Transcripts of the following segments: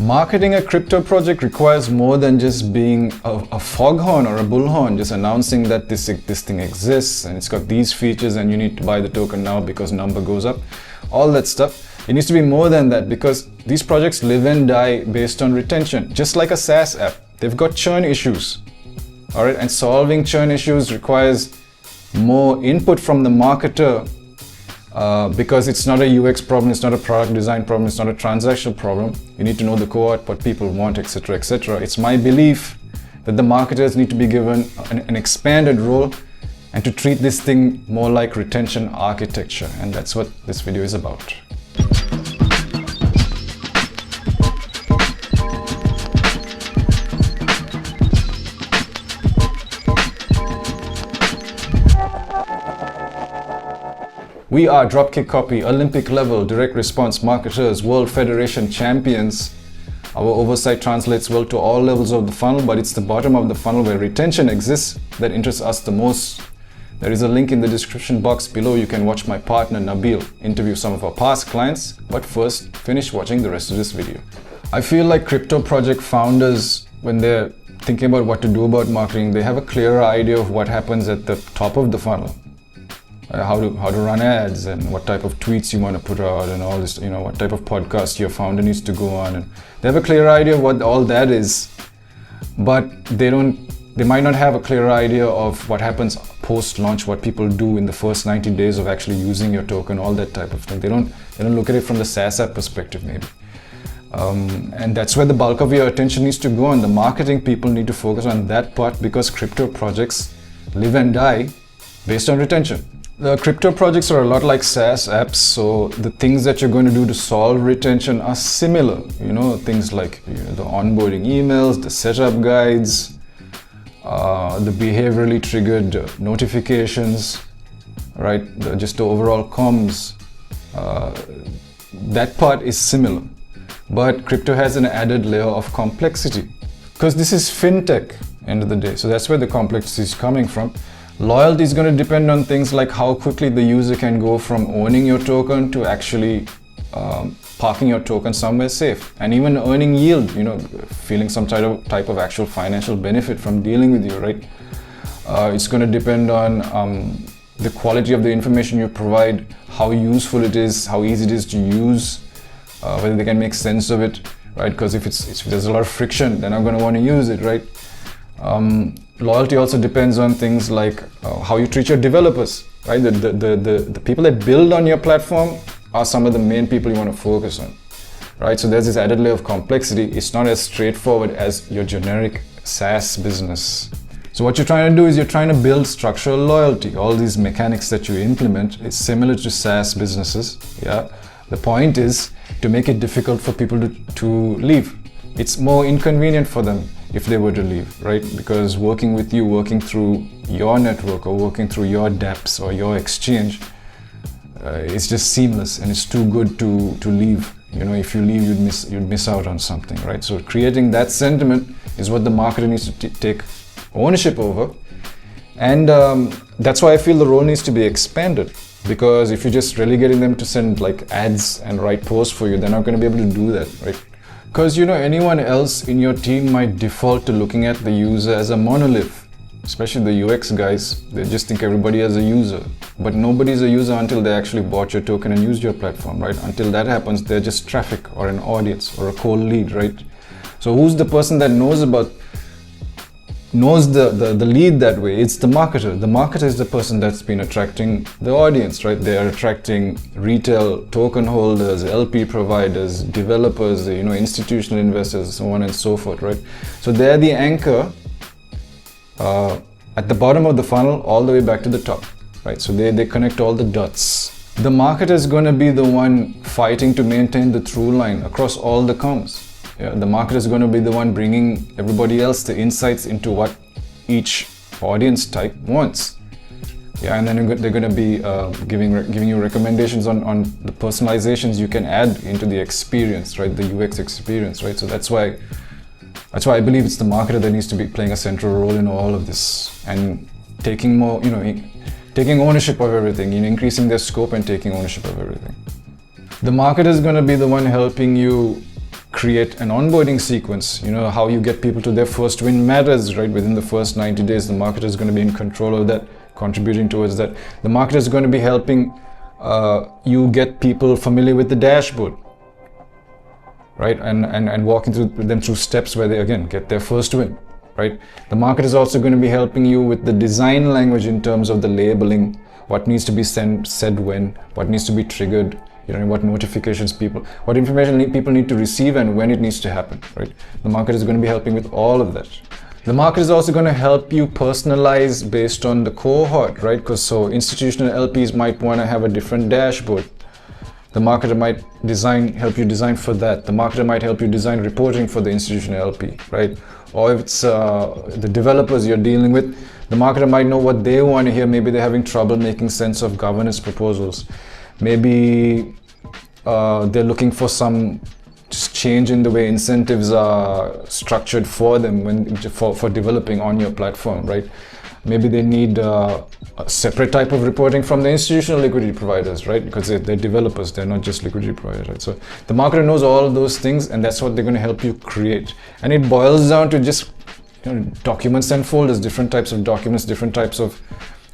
Marketing a crypto project requires more than just being a foghorn or a bullhorn, just announcing that this thing exists and it's got these features and you need to buy the token now because number goes up. All that stuff. It needs to be more than that because these projects live and die based on retention. Just like a SaaS app, they've got churn issues. All right, and solving churn issues requires more input from the marketer because it's not a UX problem, it's not a product design problem, it's not a transactional problem. You need to know the cohort, what people want, etc., etc. It's my belief that the marketers need to be given an expanded role and to treat this thing more like retention architecture, and that's what this video is about. We are Dropkick Copy, Olympic level, direct response marketers, World Federation champions. Our oversight translates well to all levels of the funnel, but it's the bottom of the funnel where retention exists that interests us the most. There is a link in the description box below. You can watch my partner Nabil interview some of our past clients, but first finish watching the rest of this video. I feel like crypto project founders, when they're thinking about what to do about marketing, they have a clearer idea of what happens at the top of the funnel. How to run ads and what type of tweets you want to put out and all this, what type of podcast your founder needs to go on, and they have a clear idea of what all that is, but they might not have a clear idea of what happens post-launch, what people do in the first 90 days of actually using your token, all that type of thing. They don't look at it from the SaaS app perspective maybe. And that's where the bulk of your attention needs to go on. The marketing people need to focus on that part because crypto projects live and die based on retention. The crypto projects are a lot like SaaS apps, so the things that you're going to do to solve retention are similar. Things like the onboarding emails, the setup guides, the behaviorally triggered notifications, right? Just the overall comms. That part is similar, but crypto has an added layer of complexity because this is fintech end of the day. So that's where the complexity is coming from. Loyalty is going to depend on things like how quickly the user can go from owning your token to actually parking your token somewhere safe and even earning yield, feeling some type of actual financial benefit from dealing with you, right? It's going to depend on the quality of the information you provide, how useful it is, how easy it is to use, whether they can make sense of it, right? Because if there's a lot of friction, they're not going to want to use it, right? Loyalty also depends on things like how you treat your developers, right? The people that build on your platform are some of the main people you want to focus on, right? So there's this added layer of complexity. It's not as straightforward as your generic SaaS business. So what you're trying to do is you're trying to build structural loyalty. All these mechanics that you implement is similar to SaaS businesses. Yeah. The point is to make it difficult for people to leave. It's more inconvenient for them if they were to leave, right? Because working with you, working through your network or working through your dApps or your exchange, it's just seamless and it's too good to leave. If you leave, you'd miss out on something, right? So creating that sentiment is what the marketer needs to take ownership over. And that's why I feel the role needs to be expanded, because if you're just relegating them to send like ads and write posts for you, they're not going to be able to do that, right? Because anyone else in your team might default to looking at the user as a monolith, especially the UX guys. They just think everybody is a user, but nobody's a user until they actually bought your token and used your platform, right? Until that happens, they're just traffic or an audience or a cold lead, right? So who's the person that knows the lead that way? It's the marketer. The marketer is the person that's been attracting the audience, right? They are attracting retail token holders, LP providers, developers, institutional investors, so on and so forth, right? So they're the anchor at the bottom of the funnel all the way back to the top, right? So they connect all the dots. The marketer is going to be the one fighting to maintain the through line across all the comms. Yeah, the marketer is going to be the one bringing everybody else the insights into what each audience type wants. Yeah, and then they're going to be giving you recommendations on the personalizations you can add into the experience, right? The UX experience, right? So that's why I believe it's the marketer that needs to be playing a central role in all of this and taking more, taking ownership of everything, increasing their scope and taking ownership of everything. The marketer is going to be the one helping you create an onboarding sequence. How you get people to their first win matters, right? Within the first 90 days, the marketer is going to be in control of that, contributing towards that. The marketer is going to be helping you get people familiar with the dashboard, right? And walking them through steps where they again get their first win, right? The marketer is also going to be helping you with the design language in terms of the labeling, what needs to be said when, what needs to be triggered, what notifications what information people need to receive and when it needs to happen, right? The marketer is going to be helping with all of that. The marketer is also going to help you personalize based on the cohort, right? Because so institutional LPs might want to have a different dashboard. The marketer might help you design for that. The marketer might help you design reporting for the institutional LP, right? Or if it's the developers you're dealing with, the marketer might know what they want to hear. Maybe they're having trouble making sense of governance proposals. Maybe they're looking for some just change in the way incentives are structured for them for developing on your platform, right? Maybe they need a separate type of reporting from the institutional liquidity providers, right? Because they're developers, they're not just liquidity providers, right? So the marketer knows all of those things, and that's what they're going to help you create. And it boils down to just documents and folders, different types of documents, different types of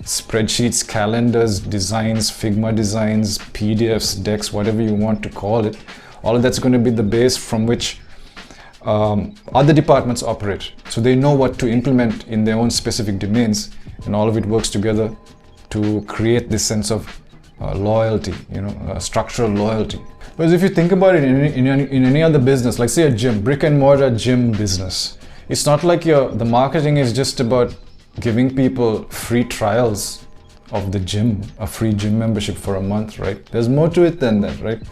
spreadsheets, calendars, designs, Figma designs, PDFs, decks, whatever you want to call it. All of that's going to be the base from which other departments operate. So they know what to implement in their own specific domains, and all of it works together to create this sense of loyalty, structural loyalty. Because if you think about it in any other business, like say a gym, brick and mortar gym business, it's not like the marketing is just about giving people free trials of the gym, a free gym membership for a month, right? There's more to it than that, right?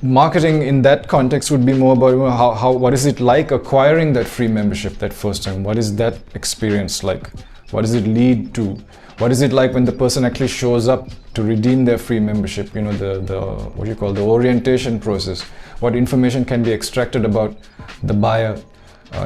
Marketing in that context would be more about what is it like acquiring that free membership that first time? What is that experience like? What does it lead to? What is it like when the person actually shows up to redeem their free membership? The orientation process. What information can be extracted about the buyer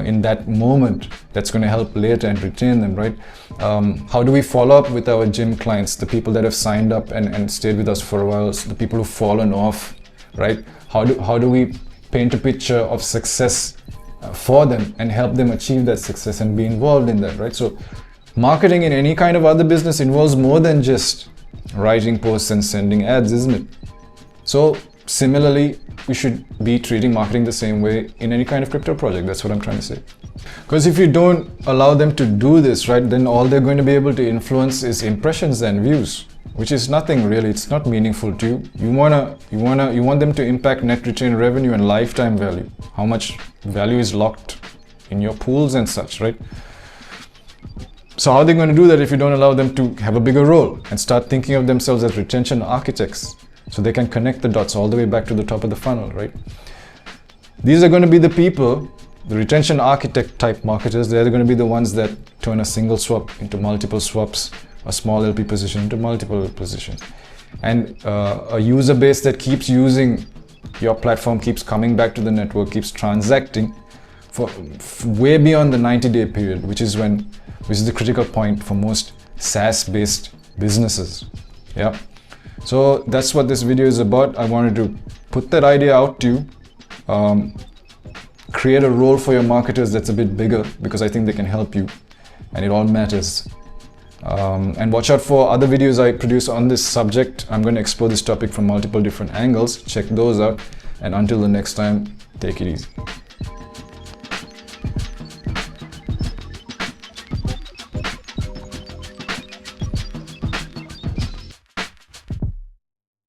in that moment that's going to help later and retain them, right? How do we follow up with our gym clients, the people that have signed up and stayed with us for a while, the people who've fallen off, right? How do we paint a picture of success for them and help them achieve that success and be involved in that, right? So marketing in any kind of other business involves more than just writing posts and sending ads, isn't it? So similarly, we should be treating marketing the same way in any kind of crypto project. That's what I'm trying to say. Because if you don't allow them to do this, right, then all they're going to be able to influence is impressions and views, which is nothing really. It's not meaningful to you. You want them to impact net retained revenue and lifetime value. How much value is locked in your pools and such, right? So how are they going to do that if you don't allow them to have a bigger role and start thinking of themselves as retention architects? So they can connect the dots all the way back to the top of the funnel, right? These are going to be the people, the retention architect type marketers. They're going to be the ones that turn a single swap into multiple swaps, a small LP position into multiple positions. And a user base that keeps using your platform, keeps coming back to the network, keeps transacting for way beyond the 90-day period, which is the critical point for most SaaS-based businesses. Yeah. So that's what this video is about. I wanted to put that idea out to you, create a role for your marketers that's a bit bigger, because I think they can help you and it all matters. And watch out for other videos I produce on this subject. I'm going to explore this topic from multiple different angles. Check those out. And until the next time, take it easy.